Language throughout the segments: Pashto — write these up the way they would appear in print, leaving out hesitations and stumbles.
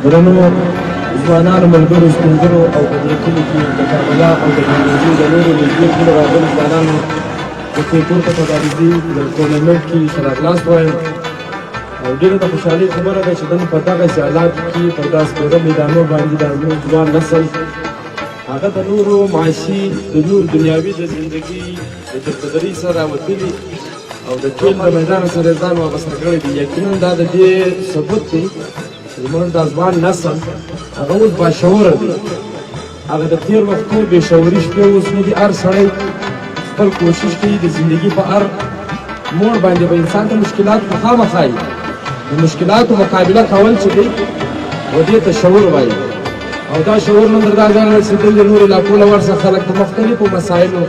درنو ځوانانو ملګرو سپینږیرو او په دې کلي کې د کربلا او د ګندوزي د نورو نږدې ټولو راغلو ځوانانو د کلتور په تبادلې د ټورنمنټ کې سراغلاس وایم او ډېره د خوشحالۍ خبره ده چې نن په دغسې حالاتو کې په داسې سپېره میدانو باندې د زموږ ځوان نسل هغه د نورو معاشي د نور دنیاوي د زندګي د جبههدرۍ سره راوتلي او د کیل د میدان سره ځان وابسته کړی دي. یقینا دا د دې ثبوت دی چې زموږ د ځوان نسل هغه اوس باشعوره دی. هغه د تېر وختونو بې شعوري شپې اوس نه دي. هر سړی خپل کوشش کوي د زندګي په هر موړ باندې به انسان ته مشکلات مخامخ وي. د مشکلاتو مقابله کول چې دی و دې ته شعور وایي او دا شعور نن در دا ځان رسېدل د نورو علاقو له ور څخه خلک په مختلفو مسایلو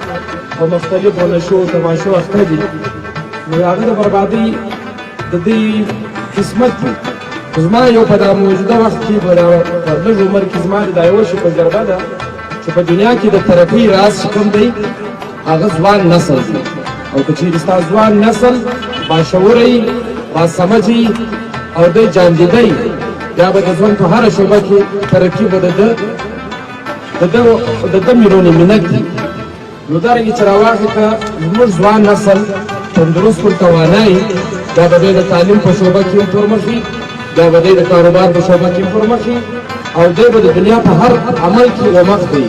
په مختلفو نشو تماشو اخته دي. نو هغه د بربادۍ د دې قسمت دی. خو زما یو په دا موجوده وخت کې په لږ عمر کې زما دا یوه شي تجربه ده چې په دنیا کې د ترقۍ راز چې کوم دی هغه ځوان نسل دی. او که چېرې ستا ځوان نسل باشعوره وي باسمجه او د جاندیده بیا به د ژوند په هره شعبه کې ترقي به د ده میرونې منک دي. نو دارنګې چې راواخلې که زموږ ځوان نسل تندرست پر توانایي دا به دی د تعلیم په شعبه کې هم پرمخ وي، دا به دی د کاروبار په شعبه کې هم پرمخ وي او دی به د دنیا په هر عمل کې ومخ دی.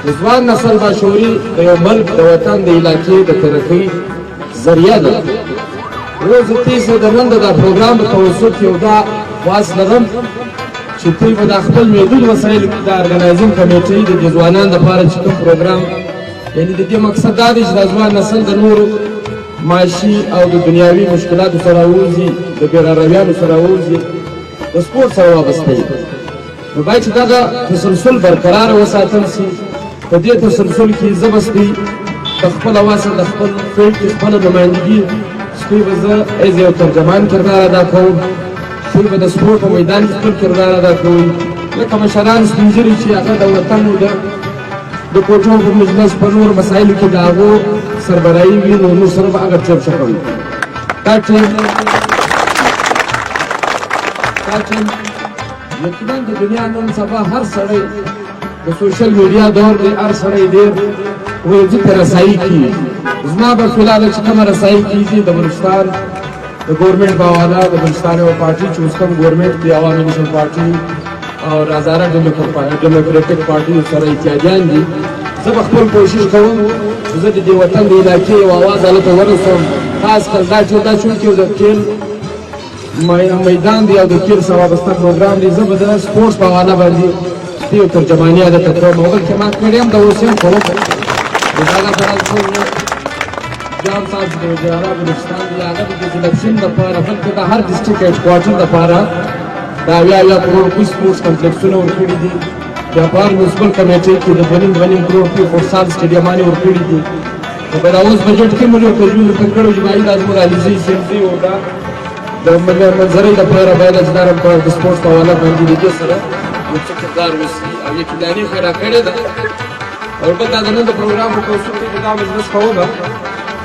د ځوان نسل باشعوري د یو ملک د وطن د علاقې د ترقۍ ذریعه ده. روز تیسه د نن د دا پروګرام په توسط یو دا خواست لرم چې دوی به دا خپل محدود وسایلو کې د ارګنایزینګ کمیټې د دې ځوانانو دپاره چې کوم پروګرام یعنې د دې مقصد دا دی چې دا ځوان نسل د نورو معاشي او د دنیاوي مشکلاتو سره ووځي، د بېرارویانو سره ووځي، د سپورټ سره وابسته وي. نو باید چې دغه تسلسل برقراره وساتل سي. په دې تسلسل کې زه به سپی د خپل واسه د خپل فیلډ کې خپله نمایندګي سپی به زه ایز یو ترجمان کردار ادا کوم. سپی به د سپورټ په میدان کې خپل کردار ادا کوي لکه مشران سپین ږیري چې هغه د وطن د کوټو په مجلس په نور مسایلو کې د هغو سربراهي وي نو موږ سره به هغه چپ شکوي. دا ټیم یقینا د دنیا نن سبا هر سړی د سوشل میډیا دور دی، هر سړی ډېر ورځې ته رسایي کېږي. زما به فلحال چې کومه رسایي کېږي د بلوچستان د ګورمنټ په حواله د بلوچستان یوه پارټي چې اوس کوم ګورمنټ دی عوامي نیشنل پارټي او هزاره ډیموکریټک پارټي سره اتحادیان دي. زه به خپل کوشش کوم چې زه د دې وطن د علاقې یو اواز هلته ورسوم. خاص کر دا چونکې یو د کیل میدان دی او د کیل سره وابسته پروګرام دی. زه به د سپورټس په حواله باندې یو ترجماني هلته کوم. هغه کې ما کړی یم د اوس یم کوم د هغه سره جام صاحب چې د وزیرانو بلوچستان دی هغه د سلیکشن دپاره بلکې د هر ډسټرکټ هیډکواټر دپاره دا اویا کروڑ روپۍ سپورټس کمپلیکسونه ورکړي دي. بیا په هر میونسپل کمیټۍ کې د 2.5 کروڑ روپۍ فوټسال سټېډیمانې ورکړي دي. نو په دا اوس بجټ کې موږ یو تجویز ورته کړی چې باید دا زموږ علیزي سیمزي او دا د منظرۍ دپاره باید چې دا د سپورټس په حواله باندې د دې سره یو څه کردار وشي او یقیناني خو یې راکړې ده. او البته دا د نن د پروګرام په توسط کې دا مجلس کومه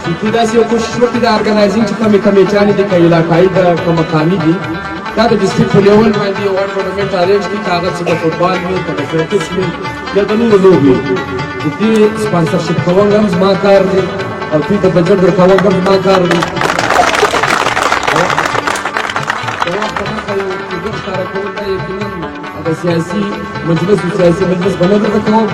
چې داسې یو کوشش وکړي د ارګنایزینګ چې کومې کمیټیانې دي که علاقایي ده که مقامي دي دا د ډسټرکټ په لیول باندې یو ټورنمنټ ارینج کړي که هغه چې د فوټبال وي که د کرکټ وي یا د نورو لوبې د دې سپانسرشپ کول هم زما کار دی او دوی ته بجټ ورکول هم زما کار دی د سیاسي مجلس به نه درته کوم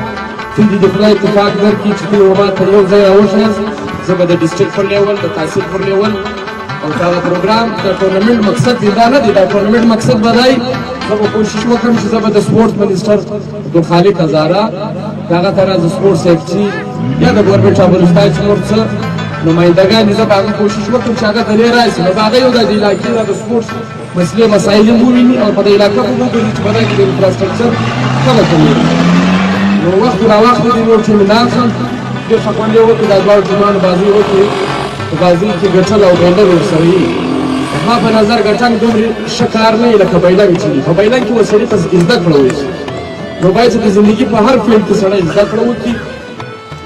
چې د خدای اتفاق درکړي چې دوی ما ته یو ځای راوښیاست زه به د ډسټرکټ پر لیول د تحصیل پر لیول او دا پروګرام د ټورنمنټ مقصد دی دا نه دی دا ټورنمنټ مقصد به دی زه به کوشش وکړم چې زه به د سپورټس منسټر عبدالخالق هزاره د هغه ته د سپورټس سیکرټري یا د ګورنمنټ آف بلوچستان چې نور څه نمایندګان دي زه به هغه کوشش وکړم چې هغه دلې راشي نو به هغه یو د دې علاقې د سپورټس مسلې مسایل هم وویني او په دې علاقه به وګوري چې په دې کې د انفراسټرکچر څنګه کمیږي نو وخت راوخت دي نور چې مناسب ډېر خوند یې وکړي دا دواړو ټیمانو بازي وکړي په بازي کې ګټل او ګټل ورسره وي زما په نظر ګټنګ دومره ښه کار نه وي لکه بیلنګ چې وي په بیلنګ کې ورسړي ته زده کړه وشي نو باید چې د زندګي په هر فیلډ کې سړی زده کړه وکړي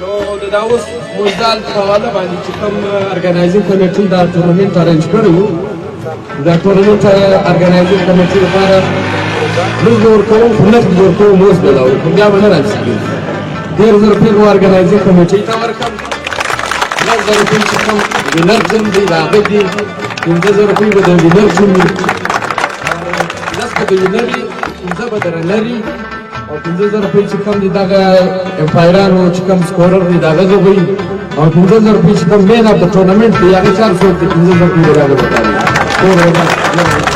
نو د دا اوس موزدال په حواله باندې چې کوم ارګنایزینګ کمیټې دا ټورنمنټ ارینج کړی وو دا ټورنمنټ ارګنایزینګ کمیټې لپاره لږ ورکوم خو نقد ورکوم اوس به دا ورکوم بیا به نه راشي 10,000 روپۍ به ارګنایزینګ کمیټې ته ورکړم 10,000 روپۍ چې کوم وینر ټیم دی د هغه دي 15,000 روپۍ به د وینر ټیم وي 10 به د وینر وي 15 به د رنر وي او 15,000 روپۍ چې کوم دي دغه امپایرانو چې کوم سکورر دی د هغه به وي او 15,000 روپۍ چې کوم مین اف د ټورنمنټ دی هغه 400 15,000 روپۍ به د هغه به